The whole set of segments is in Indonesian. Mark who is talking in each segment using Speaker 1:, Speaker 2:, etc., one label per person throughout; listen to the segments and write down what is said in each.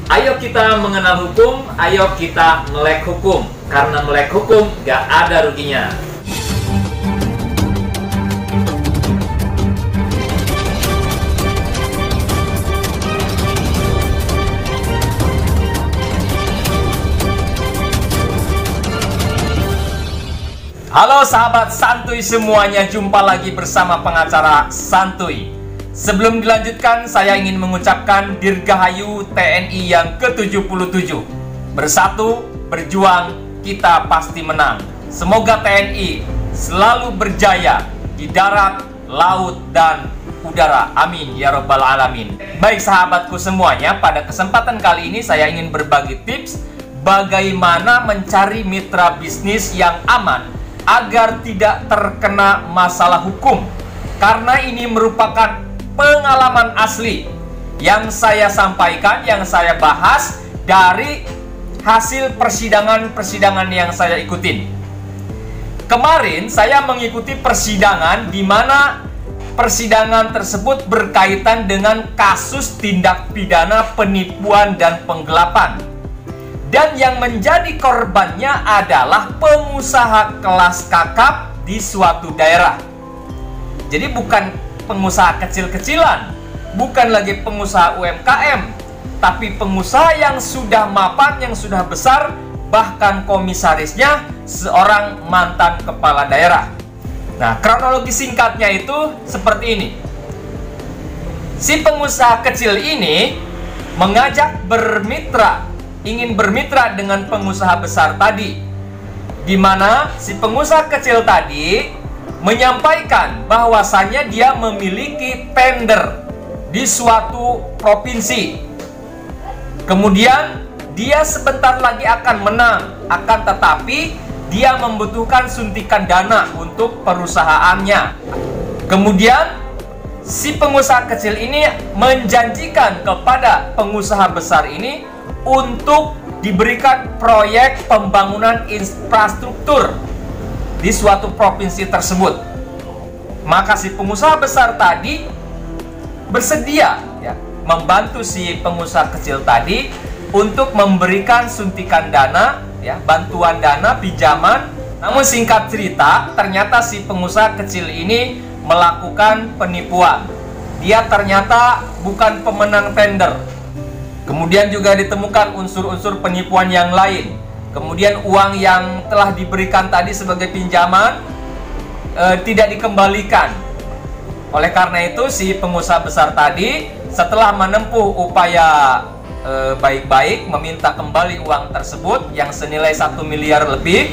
Speaker 1: Ayo kita mengenal hukum, ayo kita melek hukum. Karena melek hukum gak ada ruginya. Halo sahabat santuy semuanya, jumpa lagi bersama pengacara santuy. Sebelum dilanjutkan, saya ingin mengucapkan Dirgahayu TNI yang ke-77. Bersatu, berjuang, kita pasti menang. Semoga TNI selalu berjaya di darat, laut, dan udara. Amin ya rabbal alamin. Baik sahabatku semuanya, pada kesempatan kali ini saya ingin berbagi tips bagaimana mencari mitra bisnis yang aman agar tidak terkena masalah hukum. Karena ini merupakan pengalaman asli yang saya sampaikan, yang saya bahas dari hasil persidangan-persidangan yang saya ikutin. Kemarin saya mengikuti persidangan di mana persidangan tersebut berkaitan dengan kasus tindak pidana penipuan dan penggelapan. Dan yang menjadi korbannya adalah pengusaha kelas kakap di suatu daerah. Jadi bukan pengusaha kecil-kecilan, bukan lagi pengusaha UMKM, tapi pengusaha yang sudah mapan, yang sudah besar, bahkan komisarisnya seorang mantan kepala daerah. Nah, kronologi singkatnya itu seperti ini. Si pengusaha kecil ini mengajak bermitra, ingin bermitra dengan pengusaha besar tadi, di mana si pengusaha kecil tadi menyampaikan bahwasannya dia memiliki tender di suatu provinsi. Kemudian dia sebentar lagi akan menang, akan tetapi dia membutuhkan suntikan dana untuk perusahaannya. Kemudian si pengusaha kecil ini menjanjikan kepada pengusaha besar ini untuk diberikan proyek pembangunan infrastruktur di suatu provinsi tersebut. Maka si pengusaha besar tadi bersedia ya, membantu si pengusaha kecil tadi untuk memberikan suntikan dana ya, bantuan dana, pinjaman. Namun singkat cerita, ternyata si pengusaha kecil ini melakukan penipuan. Dia ternyata bukan pemenang tender. Kemudian juga ditemukan unsur-unsur penipuan yang lain. Kemudian uang yang telah diberikan tadi sebagai pinjaman tidak dikembalikan. Oleh karena itu si pengusaha besar tadi setelah menempuh upaya baik-baik meminta kembali uang tersebut yang senilai 1 miliar lebih,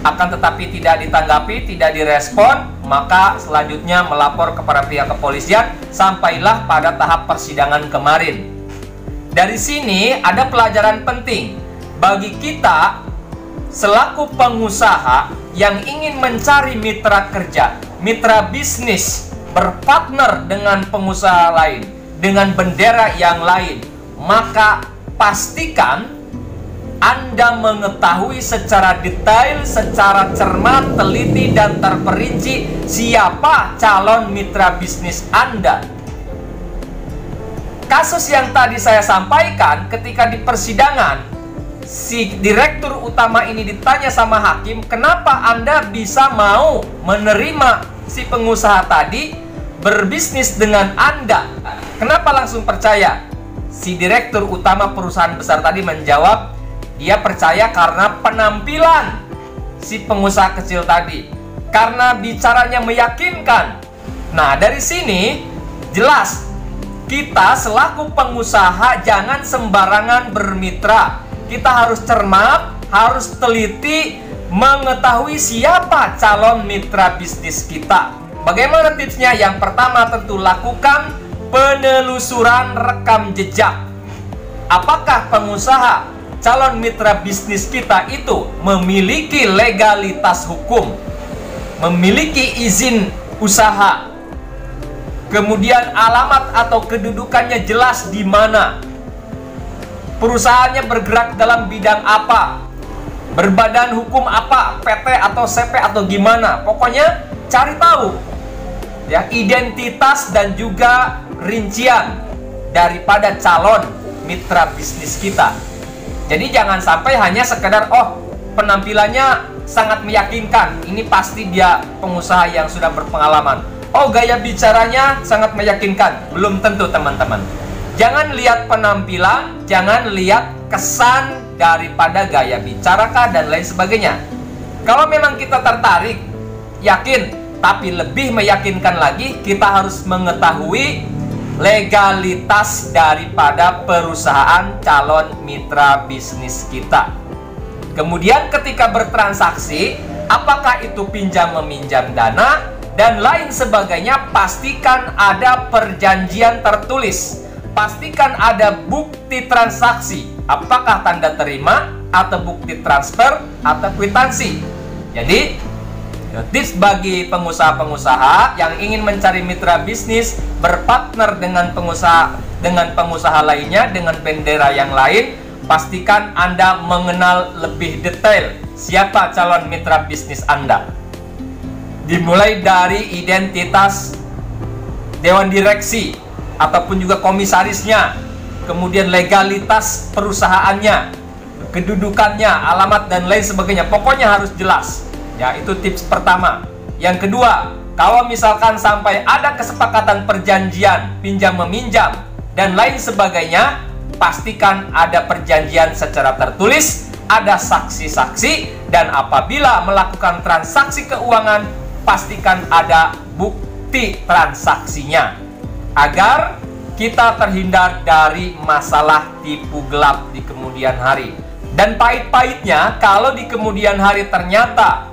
Speaker 1: akan tetapi tidak ditanggapi, tidak direspon, maka selanjutnya melapor kepada pihak kepolisian sampailah pada tahap persidangan kemarin. Dari sini ada pelajaran penting bagi kita selaku pengusaha yang ingin mencari mitra kerja, mitra bisnis, berpartner dengan pengusaha lain, dengan bendera yang lain, maka pastikan Anda mengetahui secara detail, secara cermat, teliti, dan terperinci siapa calon mitra bisnis Anda. Kasus yang tadi saya sampaikan ketika di persidangan, si direktur utama ini ditanya sama hakim, kenapa Anda bisa mau menerima si pengusaha tadi berbisnis dengan Anda? Kenapa langsung percaya? Si direktur utama perusahaan besar tadi menjawab, dia percaya karena penampilan si pengusaha kecil tadi, karena bicaranya meyakinkan. Nah, dari sini jelas kita selaku pengusaha jangan sembarangan bermitra. Kita harus cermat, harus teliti, mengetahui siapa calon mitra bisnis kita. Bagaimana tipsnya? Yang pertama tentu lakukan penelusuran rekam jejak. Apakah pengusaha calon mitra bisnis kita itu memiliki legalitas hukum, memiliki izin usaha, kemudian alamat atau kedudukannya jelas di mana, perusahaannya bergerak dalam bidang apa, berbadan hukum apa, PT atau CP atau gimana. Pokoknya cari tahu ya identitas dan juga rincian daripada calon mitra bisnis kita. Jadi jangan sampai hanya sekedar penampilannya sangat meyakinkan, ini pasti dia pengusaha yang sudah berpengalaman. Gaya bicaranya sangat meyakinkan. Belum tentu, teman-teman. Jangan lihat penampilan, jangan lihat kesan daripada gaya bicara dan lain sebagainya. Kalau memang kita tertarik, yakin, tapi lebih meyakinkan lagi, kita harus mengetahui legalitas daripada perusahaan calon mitra bisnis kita. Kemudian ketika bertransaksi, apakah itu pinjam meminjam dana dan lain sebagainya, pastikan ada perjanjian tertulis. Pastikan ada bukti transaksi, apakah tanda terima atau bukti transfer atau kwitansi. Jadi tips bagi pengusaha-pengusaha yang ingin mencari mitra bisnis, berpartner dengan pengusaha lainnya, dengan bendera yang lain, pastikan Anda mengenal lebih detail siapa calon mitra bisnis Anda. Dimulai dari identitas dewan direksi ataupun juga komisarisnya, kemudian legalitas perusahaannya, kedudukannya, alamat dan lain sebagainya. Pokoknya harus jelas. Ya, itu tips pertama. Yang kedua, kalau misalkan sampai ada kesepakatan perjanjian pinjam meminjam dan lain sebagainya, pastikan ada perjanjian secara tertulis, ada saksi-saksi, dan apabila melakukan transaksi keuangan, pastikan ada bukti transaksinya agar kita terhindar dari masalah tipu gelap di kemudian hari. Dan pahit-pahitnya, kalau di kemudian hari ternyata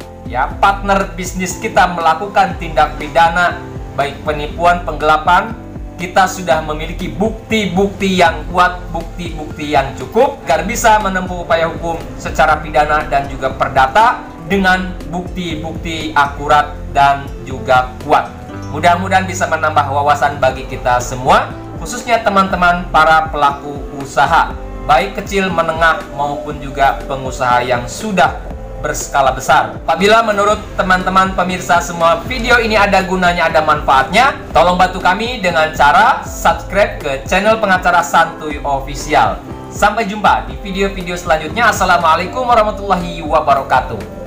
Speaker 1: partner bisnis kita melakukan tindak pidana, baik penipuan, penggelapan, kita sudah memiliki bukti-bukti yang kuat, bukti-bukti yang cukup agar bisa menempuh upaya hukum secara pidana dan juga perdata dengan bukti-bukti akurat dan juga kuat. Mudah-mudahan bisa menambah wawasan bagi kita semua, khususnya teman-teman para pelaku usaha, baik kecil, menengah, maupun juga pengusaha yang sudah berskala besar. Apabila menurut teman-teman pemirsa semua video ini ada gunanya, ada manfaatnya, tolong bantu kami dengan cara subscribe ke channel Pengacara Santuy Official. Sampai jumpa di video-video selanjutnya. Assalamualaikum warahmatullahi wabarakatuh.